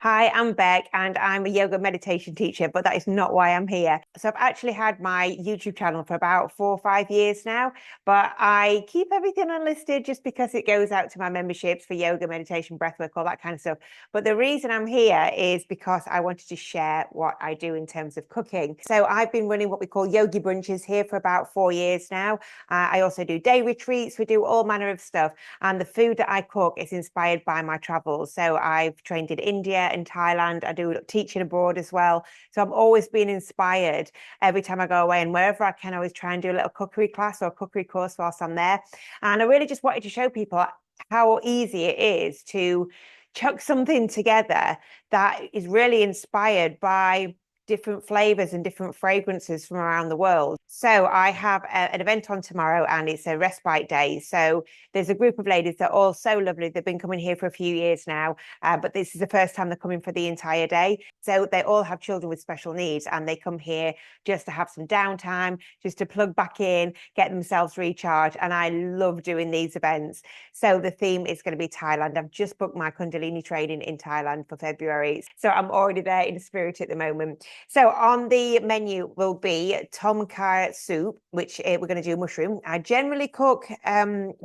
Hi, I'm Beck, and I'm a yoga meditation teacher, but that is not why I'm here. So I've actually had my YouTube channel for about 4 or 5 years now, but I keep everything unlisted just because it goes out to my memberships for yoga, meditation, breathwork, all that kind of stuff. But the reason I'm here is because I wanted to share what I do in terms of cooking. So I've been running what we call yogi brunches here for about 4 years now. I also do day retreats. We do all manner of stuff. And the food that I cook is inspired by my travels. So I've trained in India and Thailand. I do teaching abroad as well. So I'm always being inspired every time I go away. And wherever I can, I always try and do a little cookery class or a cookery course whilst I'm there. And I really just wanted to show people how easy it is to chuck something together that is really inspired by different flavors and different fragrances from around the world. So I have an event on tomorrow and it's a respite day. So there's a group of ladies that are all so lovely. They've been coming here for a few years now, but this is the first time they're coming for the entire day. So they all have children with special needs and they come here just to have some downtime, just to plug back in, get themselves recharged. And I love doing these events. So the theme is going to be Thailand. I've just booked my Kundalini training in Thailand for February. So I'm already there in spirit at the moment. So on the menu will be Kha Soup, which we're going to do mushroom. I generally cook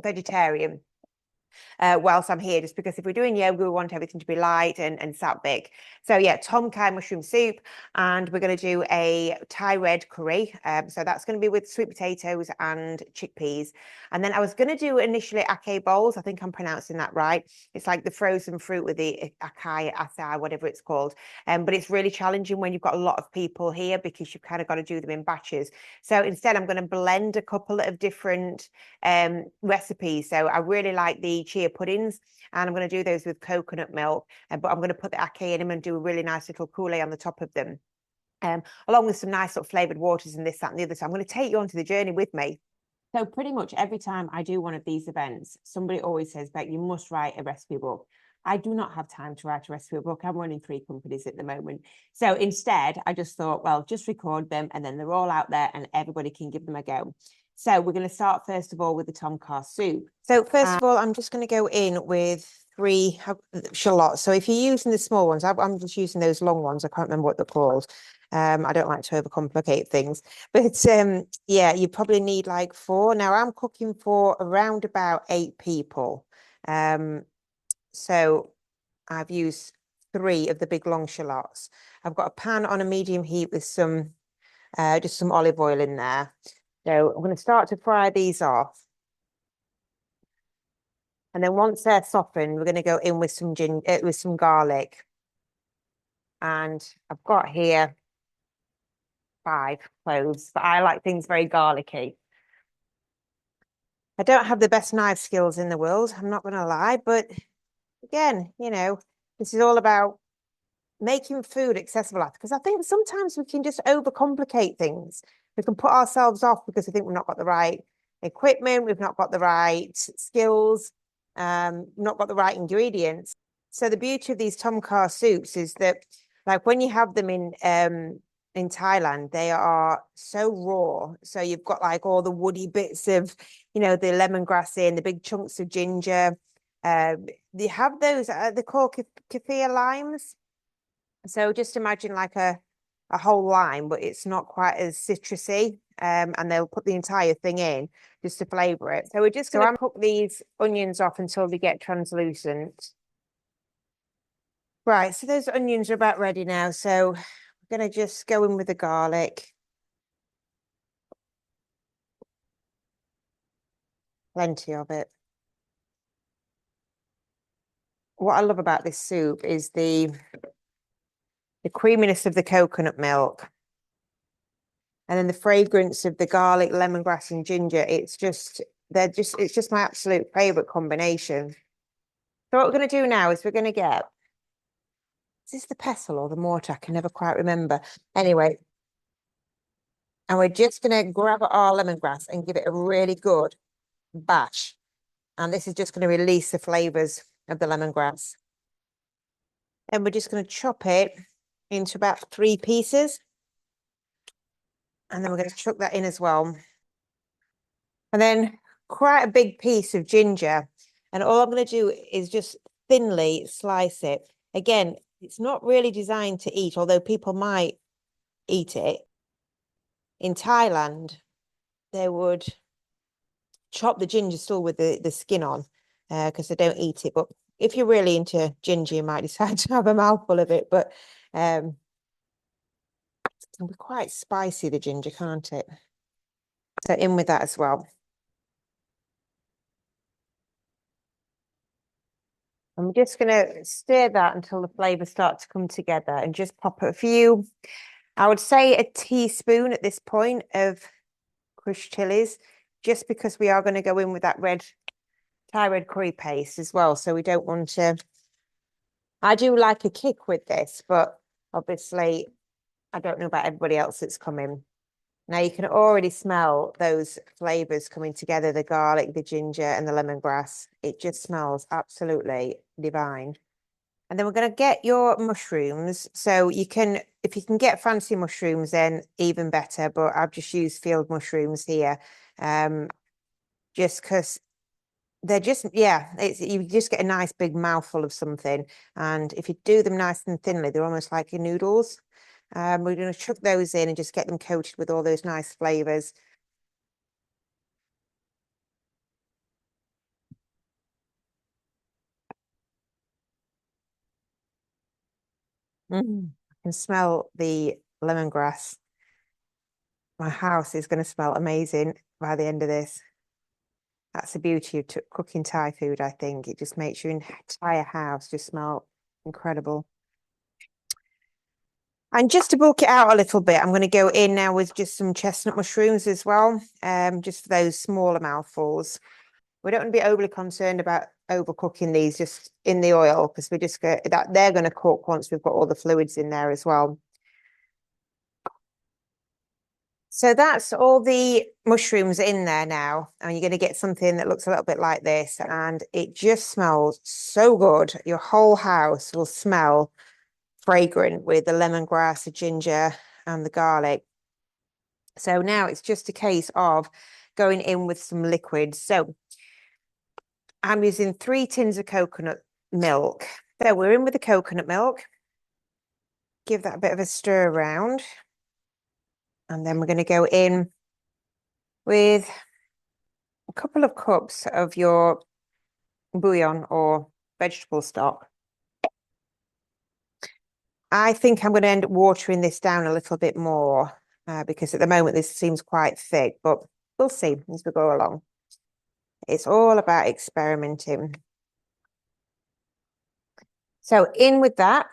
vegetarian whilst I'm here, just because if we're doing yoga, we want everything to be light and sattvic. So yeah, tom kha mushroom soup, and we're going to do a Thai red curry. So that's going to be with sweet potatoes and chickpeas. And then I was going to do initially acai bowls. I think I'm pronouncing that right. It's like the frozen fruit with the acai, whatever it's called. But it's really challenging when you've got a lot of people here because you've kind of got to do them in batches. So instead, I'm going to blend a couple of different recipes. So I really like the chia puddings, and I'm going to do those with coconut milk, but I'm going to put the acai in them and do a really nice little Coulee on the top of them, along with some nice sort of flavored waters and this, that, and the other. So I'm going to take you onto the journey with me. So pretty much every time I do one of these events, somebody always says, Beck, you must write a recipe book. I do not have time to write a recipe book. I'm running 3 companies at the moment. So instead, I just thought, well, just record them and then they're all out there and everybody can give them a go. So we're going to start first of all with the Kha Soup. So first of all, I'm just going to go in with 3 shallots. So if you're using the small ones, I'm just using those long ones. I can't remember what they're called. I don't like to overcomplicate things, but yeah, you probably need like 4. Now I'm cooking for around about 8 people. So I've used 3 of the big long shallots. I've got a pan on a medium heat with some just some olive oil in there. So I'm going to start to fry these off. And then once they're softened, we're going to go in with some garlic. And I've got here 5 cloves, but I like things very garlicky. I don't have the best knife skills in the world, I'm not going to lie, but again, this is all about making food accessible, because I think sometimes we can just overcomplicate things. We can put ourselves off because we think we've not got the right equipment, we've not got the right skills, not got the right ingredients. So the beauty of these Kha soups is that, like, when you have them in Thailand, they are so raw. So you've got like all the woody bits of, the lemongrass in, the big chunks of ginger. They have those, they're called kaffir limes. So just imagine like a whole lime, but it's not quite as citrusy. And they'll put the entire thing in just to flavour it. So we're just going to cook these onions off until they get translucent. Right, so those onions are about ready now. So we're going to just go in with the garlic. Plenty of it. What I love about this soup is the creaminess of the coconut milk. And then the fragrance of the garlic, lemongrass, and ginger. It's just my absolute favorite combination. So what we're going to do now is we're going to get, is this the pestle or the mortar? I can never quite remember. Anyway, and we're just going to grab our lemongrass and give it a really good bash. And this is just going to release the flavors of the lemongrass. And we're just going to chop it into about 3 pieces. And then we're going to chuck that in as well. And then quite a big piece of ginger. And all I'm going to do is just thinly slice it. Again, It's not really designed to eat, although people might eat it. In Thailand, they would chop the ginger still with the skin on because they don't eat it. But if you're really into ginger, you might decide to have a mouthful of it. But it can be quite spicy, the ginger, can't it? So in with that as well. I'm just going to stir that until the flavors start to come together and just pop a few, I would say a teaspoon at this point of crushed chilies, just because we are going to go in with that Thai red curry paste as well. So we don't want to, I do like a kick with this, but obviously I don't know about everybody else that's coming. Now you can already smell those flavors coming together, the garlic, the ginger, and the lemongrass. It just smells absolutely divine. And then we're going to get your mushrooms. So you can, if you can get fancy mushrooms, then even better. But I've just used field mushrooms here, just because they're just, yeah, you just get a nice big mouthful of something. And if you do them nice and thinly, they're almost like your noodles. We're going to chuck those in and just get them coated with all those nice flavors. I can smell the lemongrass. My house is going to smell amazing by the end of this. That's the beauty of cooking Thai food, I think. It just makes your entire house just smell incredible. And just to bulk it out a little bit, I'm going to go in now with just some chestnut mushrooms as well, just for those smaller mouthfuls. We don't want to be overly concerned about overcooking these just in the oil, because we just get that they're going to cook once we've got all the fluids in there as well. So that's all the mushrooms in there now. And you're going to get something that looks a little bit like this. And it just smells so good. Your whole house will smell fragrant with the lemongrass, the ginger, and the garlic. So now it's just a case of going in with some liquids. So I'm using 3 tins of coconut milk. So we're in with the coconut milk. Give that a bit of a stir around. And then we're going to go in with a couple of cups of your bouillon or vegetable stock. I think I'm going to end up watering this down a little bit more because at the moment this seems quite thick, but we'll see as we go along. It's all about experimenting. So in with that,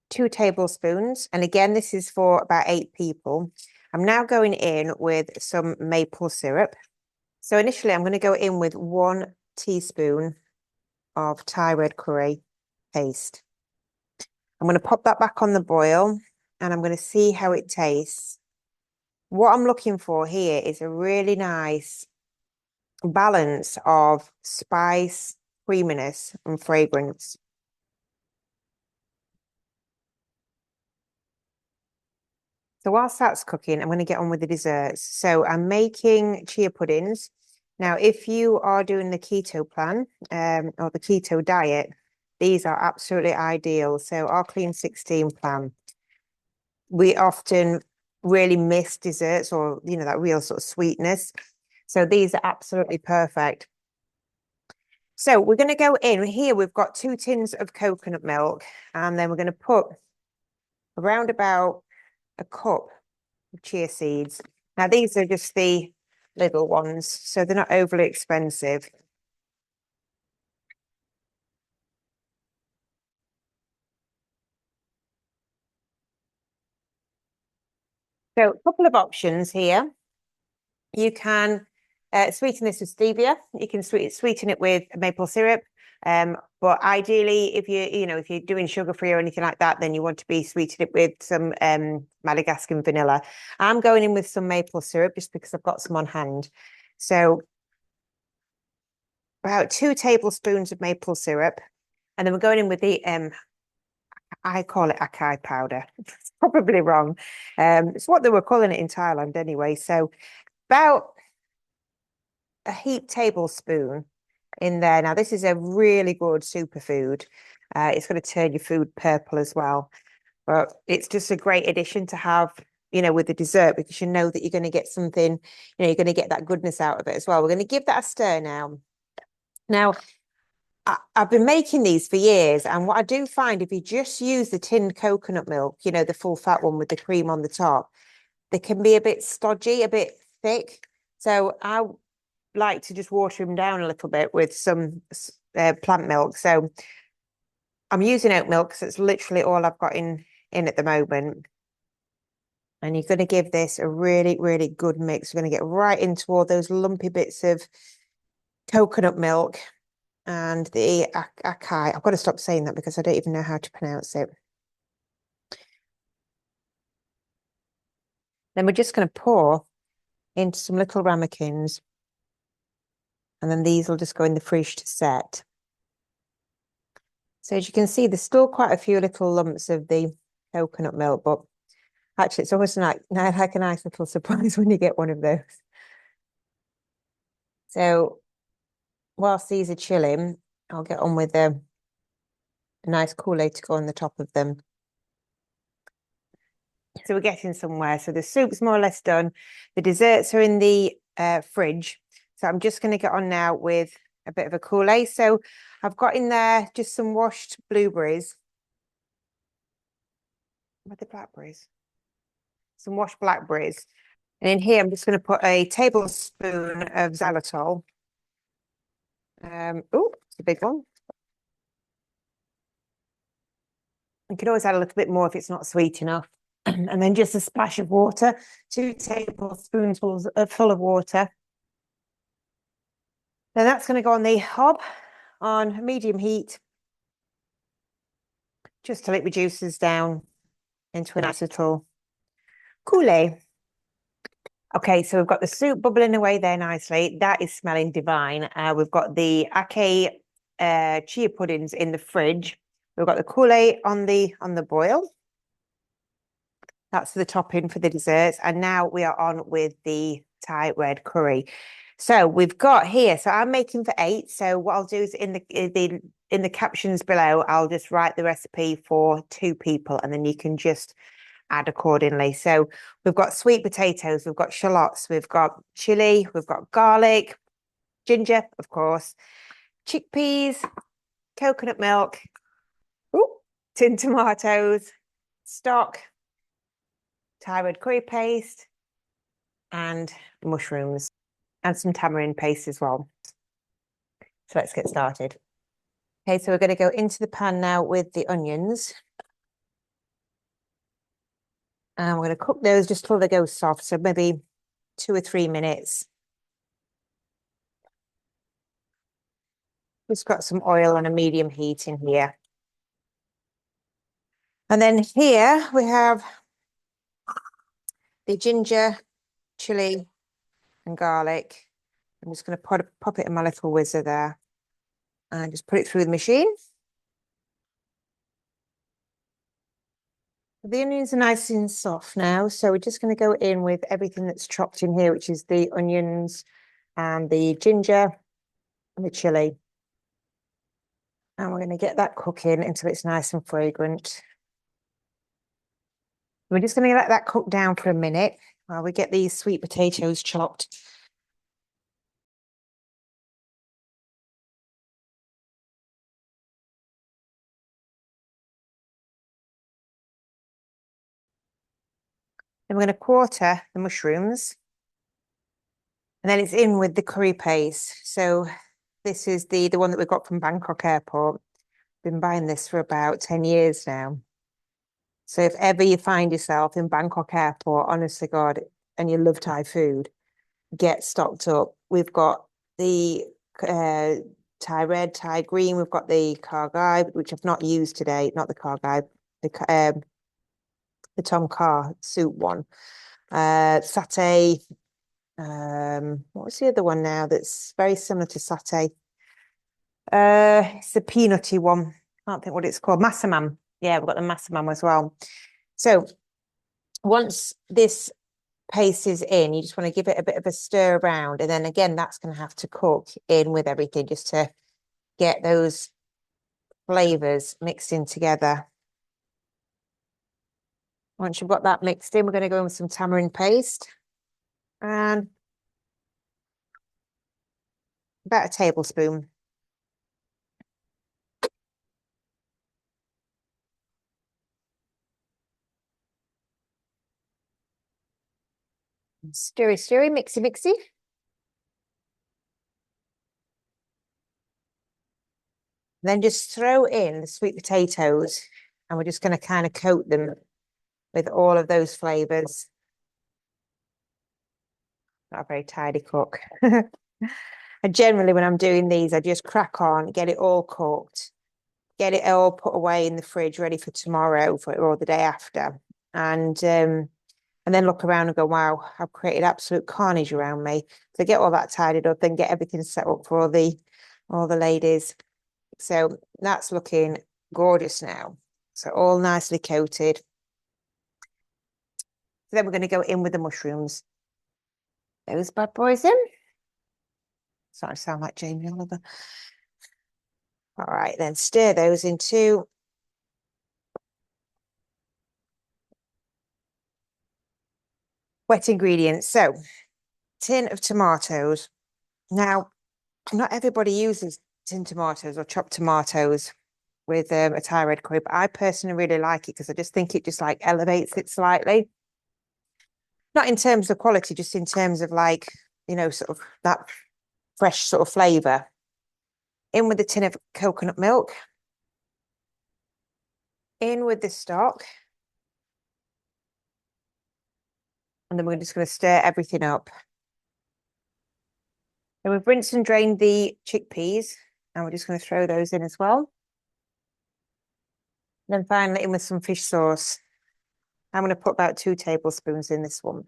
2 tablespoons. And again, this is for about 8 people. I'm now going in with some maple syrup. So initially I'm going to go in with 1 teaspoon of Thai red curry paste. I'm going to pop that back on the boil and I'm going to see how it tastes. What I'm looking for here is a really nice balance of spice, creaminess, and fragrance. So whilst that's cooking, I'm going to get on with the desserts. So I'm making chia puddings. Now, if you are doing the keto plan or the keto diet, these are absolutely ideal. So our Clean 16 plan, we often really miss desserts or, you know, that real sort of sweetness. So these are absolutely perfect. So we're going to go in here. We've got 2 tins of coconut milk, and then we're going to put around about a cup of chia seeds. Now, these are just the little ones, so they're not overly expensive. So a couple of options here. You can sweeten this with stevia. You can sweeten it with maple syrup. But ideally, if if you're doing sugar-free or anything like that, then you want to be sweetening it with some Madagascar vanilla. I'm going in with some maple syrup just because I've got some on hand. So about 2 tablespoons of maple syrup. And then we're going in with the I call it acai powder. It's probably wrong. It's what they were calling it in Thailand anyway. So about a heaped tablespoon in there. Now, this is a really good superfood. It's going to turn your food purple as well. But it's just a great addition to have, with the dessert, because you know that you're going to get something, you're going to get that goodness out of it as well. We're going to give that a stir now. Now, I've been making these for years, and what I do find, if you just use the tinned coconut milk, the full fat one with the cream on the top, they can be a bit stodgy, a bit thick. So I like to just water them down a little bit with some plant milk. So I'm using oat milk because it's literally all I've got in at the moment. And you're going to give this a really, really good mix. We're going to get right into all those lumpy bits of coconut milk and the acai. I've got to stop saying that because I don't even know how to pronounce it. Then we're just going to pour into some little ramekins. And then these will just go in the fridge to set. So as you can see, there's still quite a few little lumps of the coconut milk, but actually it's always like a nice little surprise when you get one of those. So whilst these are chilling, I'll get on with a nice Coulee to go on the top of them. So we're getting somewhere. So the soup's more or less done. The desserts are in the fridge. So I'm just going to get on now with a bit of a Coulee. So I've got in there just some washed blueberries. What are the blackberries? Some washed blackberries. And in here, I'm just going to put a tablespoon of xylitol. Oh, it's a big one. You can always add a little bit more if it's not sweet enough. And then just a splash of water, 2 tablespoonfuls full of water. Then that's going to go on the hob on medium heat, just till it reduces down into a nice little Coulee. Okay, so we've got the soup bubbling away there nicely. That is smelling divine. We've got the Acai Chia puddings in the fridge. We've got the Coulee on the boil. That's the topping for the desserts. And now we are on with the Thai red curry. So we've got here, so I'm making for 8. So what I'll do is in the captions below, I'll just write the recipe for 2 people, and then you can just add accordingly. So we've got sweet potatoes, we've got shallots, we've got chilli, we've got garlic, ginger, of course, chickpeas, coconut milk, tinned tomatoes, stock, Thai red curry paste, and mushrooms, and some tamarind paste as well. So let's get started. Okay, so we're going to go into the pan now with the onions. And we're going to cook those just till they go soft, so maybe 2 or 3 minutes. Just got some oil on a medium heat in here. And then here we have the ginger, chili, and garlic. I'm just going to pop it in my little whizzer there and just put it through the machine. The onions are nice and soft now, so we're just going to go in with everything that's chopped in here, which is the onions and the ginger and the chili. And we're going to get that cooking until it's nice and fragrant. We're just going to let that cook down for a minute while we get these sweet potatoes chopped. Then we're going to quarter the mushrooms. And then it's in with the curry paste. So this is the one that we got from Bangkok Airport. Been buying this for about 10 years now. So if ever you find yourself in Bangkok Airport, honestly, God, and you love Thai food, get stocked up. We've got the Thai red, Thai green. We've got the Kha Gai, which I've not used today. Not the Kha Gai, the Tom Kha Soup one. Satay. What's the other one now that's very similar to satay? It's the peanutty one. Can't think what it's called. Massaman. Yeah, we've got the massaman as well. So once this paste is in, you just want to give it a bit of a stir around. And then again, that's going to have to cook in with everything just to get those flavors mixed in together. Once you've got that mixed in, we're going to go in with some tamarind paste and about a tablespoon. Stirry, stirry, mixy, mixy. Then just throw in the sweet potatoes and we're just going to kind of coat them with all of those flavors. Not a very tidy cook. And generally when I'm doing these, I just crack on, get it all cooked, get it all put away in the fridge, ready for tomorrow or the day after. And then look around and go, wow, I've created absolute carnage around me. So get all that tidied up, then get everything set up for all the ladies. So that's looking gorgeous now. So all nicely coated. So then we're going to go in with the mushrooms. Those bad boys in. Starting to sound like Jamie Oliver. All right, then stir those into wet ingredients. So, tin of tomatoes. Now, not everybody uses tin tomatoes or chopped tomatoes with a Thai red curry, but I personally really like it because I just think it just like elevates it slightly. Not in terms of quality, just in terms of like, you know, sort of that fresh sort of flavour. In with the tin of coconut milk. In with the stock. And then we're just going to stir everything up. Then we've rinsed and drained the chickpeas. And we're just going to throw those in as well. And then finally in with some fish sauce. I'm going to put about 2 tablespoons in this one.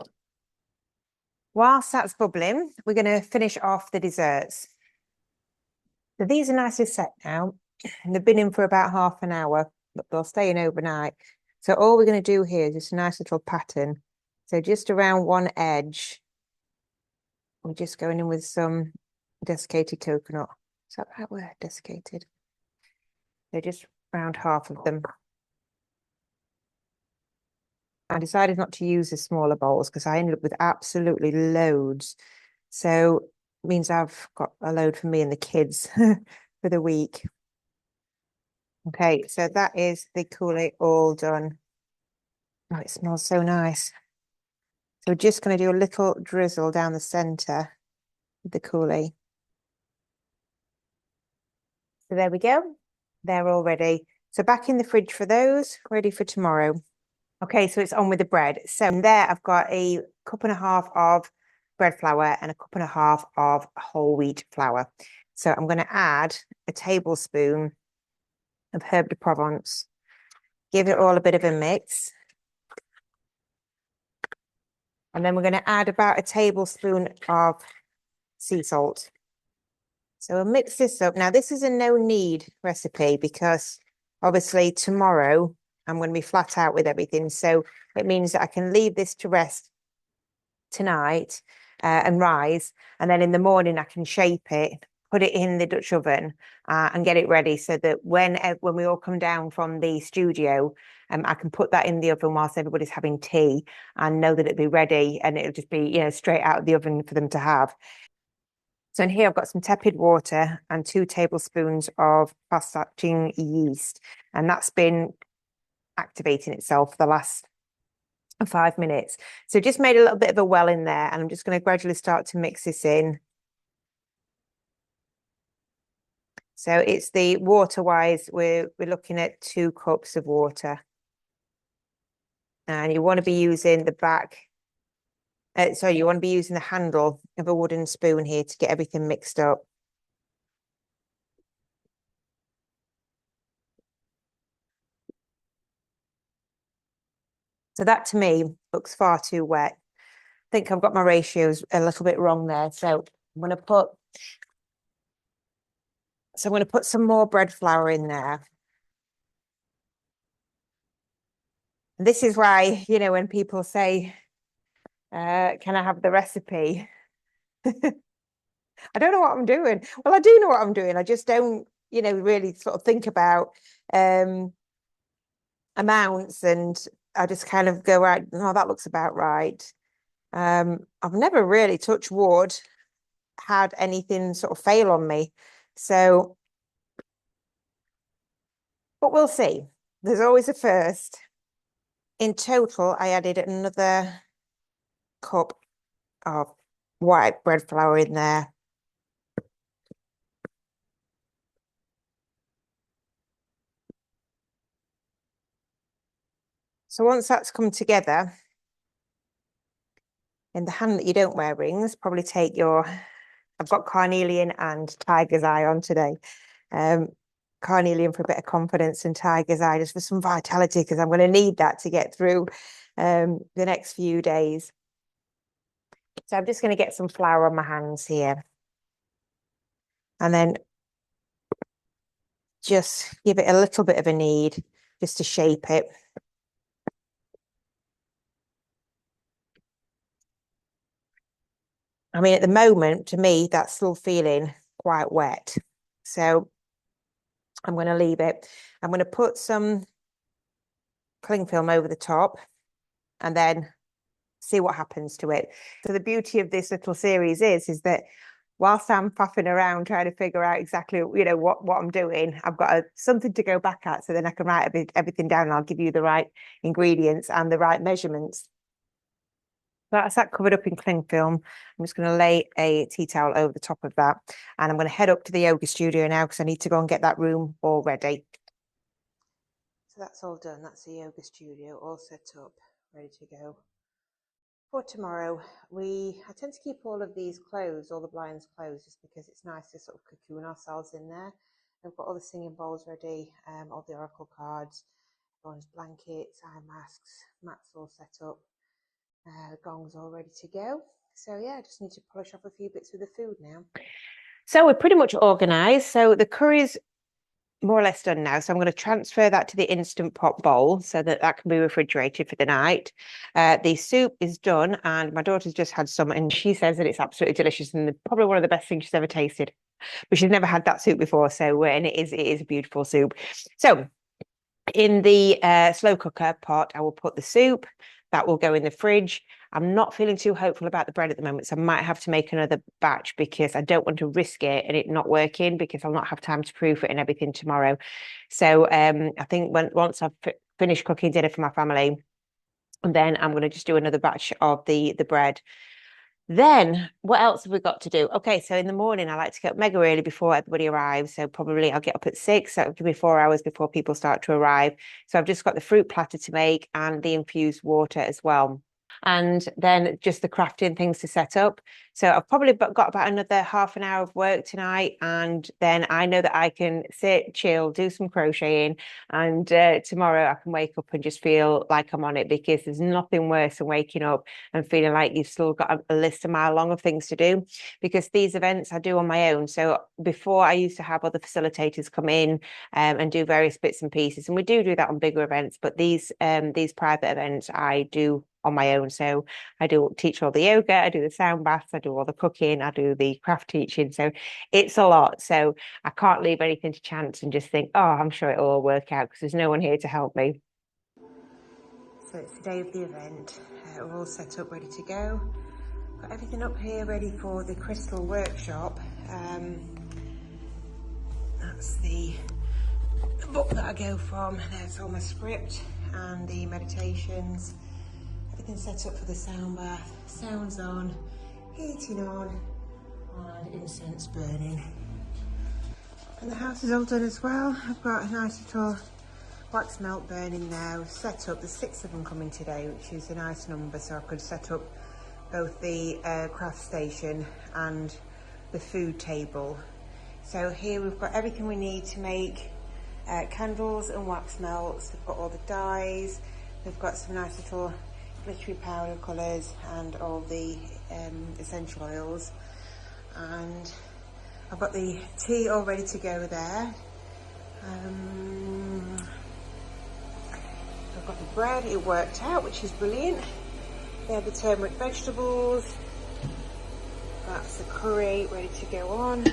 Whilst that's bubbling, we're going to finish off the desserts. So these are nicely set now. And they've been in for about half an hour, but they'll stay in overnight. So all we're going to do here is just a nice little pattern. So just around one edge, we're just going in with some desiccated coconut. Is that the right word? Desiccated. So just around half of them. I decided not to use the smaller bowls because I ended up with absolutely loads. So it means I've got a load for me and the kids for the week. Okay, so that is the Coulee all done. Oh, it smells so nice. So we're just going to do a little drizzle down the center with the Coulee. So there we go. They're all ready. So back in the fridge for those, ready for tomorrow. Okay, so it's on with the bread. So there I've got a 1.5 cups of bread flour and a 1.5 cups of whole wheat flour. So I'm going to add a tablespoon of herbed de Provence. Give it all a bit of a mix. And then we're going to add about a tablespoon of sea salt. So we'll mix this up. Now, this is a no-knead recipe because obviously tomorrow I'm going to be flat out with everything. So it means that I can leave this to rest tonight and rise. And then in the morning I can shape it, put it in the Dutch oven and get it ready so that when we all come down from the studio, I can put that in the oven whilst everybody's having tea and know that it'll be ready and it'll just be, you know, straight out of the oven for them to have. So in here I've got some tepid water and 2 tablespoons of fast-acting yeast. And that's been activating itself for the last 5 minutes. So just made a little bit of a well in there and I'm just going to gradually start to mix this in. So it's the water wise, we're looking at 2 cups of water. And you want to be using the back, you want to be using the handle of a wooden spoon here to get everything mixed up. So that to me looks far too wet. I think I've got my ratios a little bit wrong there. So I'm going to put some more bread flour in there. And this is why, you know, when people say Can I have the recipe? I don't know what I'm doing. Well, I do know what I'm doing. I just don't, really sort of think about amounts, and I just kind of go out, oh, that looks about right. I've never really, touched wood, had anything sort of fail on me. So, but we'll see. There's always a first. In total, I added another cup of white bread flour in there. So once that's come together, in the hand that you don't wear rings, probably take your, I've got carnelian and tiger's eye on today. Carnelian for a bit of confidence and tiger's eye just for some vitality, because I'm going to need that to get through the next few days. So I'm just going to get some flour on my hands here. And then just give it a little bit of a knead just to shape it. I mean, at the moment, to me, that's still feeling quite wet. So I'm going to leave it. I'm going to put some cling film over the top and then see what happens to it. So the beauty of this little series is that whilst I'm faffing around trying to figure out exactly, what I'm doing, I've got something to go back at, so then I can write everything down and I'll give you the right ingredients and the right measurements. That's that covered up in cling film. I'm just going to lay a tea towel over the top of that. And I'm going to head up to the yoga studio now because I need to go and get that room all ready. So that's all done. That's the yoga studio all set up, ready to go. For tomorrow, I tend to keep all of these closed, all the blinds closed, just because it's nice to sort of cocoon ourselves in there. I've got all the singing bowls ready, all the oracle cards, everyone's blankets, eye masks, mats all set up. Gong's all ready to go. So yeah, I just need to polish off a few bits with the food now. So we're pretty much organised. So the curry's more or less done now. So I'm going to transfer that to the Instant Pot bowl so that can be refrigerated for the night. The soup is done, and my daughter's just had some, and she says that it's absolutely delicious and probably one of the best things she's ever tasted. But she's never had that soup before, so and it is a beautiful soup. So in the slow cooker pot, I will put the soup. That will go in the fridge. I'm not feeling too hopeful about the bread at the moment, so I might have to make another batch because I don't want to risk it and it not working, because I'll not have time to proof it and everything tomorrow. So I think once I've finished cooking dinner for my family, and then I'm going to just do another batch of the bread. Then what else have we got to do? Okay, so in the morning I like to get up mega early before everybody arrives. So probably I'll get up at 6. So it'll give me 4 hours before people start to arrive. So I've just got the fruit platter to make and the infused water as well. And then just the crafting things to set up. So I've probably got about another half an hour of work tonight, and then I know that I can sit, chill, do some crocheting, and tomorrow I can wake up and just feel like I'm on it, because there's nothing worse than waking up and feeling like you've still got a list a mile long of things to do, because these events I do on my own. So before, I used to have other facilitators come in and do various bits and pieces, and we do that on bigger events, but these private events I do on my own. So I do teach all the yoga, I do the sound baths, I do all the cooking, I do the craft teaching. So it's a lot. So I can't leave anything to chance and just think, oh, I'm sure it'll all work out, because there's no one here to help me. So it's the day of the event. We're all set up, ready to go. Got everything up here ready for the crystal workshop. That's the book that I go from. There's all my script and the meditations. Everything set up for the sound bath, sounds on, heating on, and incense burning. And the house is all done as well. I've got a nice little wax melt burning now, set up. There's 6 of them coming today, which is a nice number, so I could set up both the craft station and the food table. So here we've got everything we need to make candles and wax melts. We've got all the dyes, we've got some nice little glittery powder colours and all the essential oils, and I've got the tea all ready to go there. I've got the bread, it worked out, which is brilliant. They're the turmeric vegetables. That's the curry ready to go on.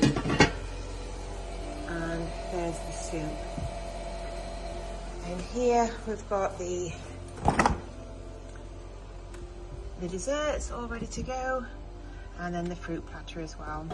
And there's the soup. And here we've got the desserts all ready to go. And then the fruit platter as well.